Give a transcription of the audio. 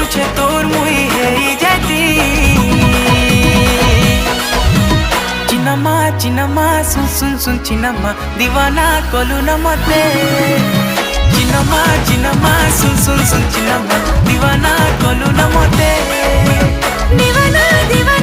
মুছে তোর মুই হেই যাইতি চিনামা শুন শুন শুন চিনামা দিওয়ানা কলু না মতে চিনামা শুন শুন শুন চিনামা দিওয়ানা কলু না মতে দিওয়ানা দিওয়ানা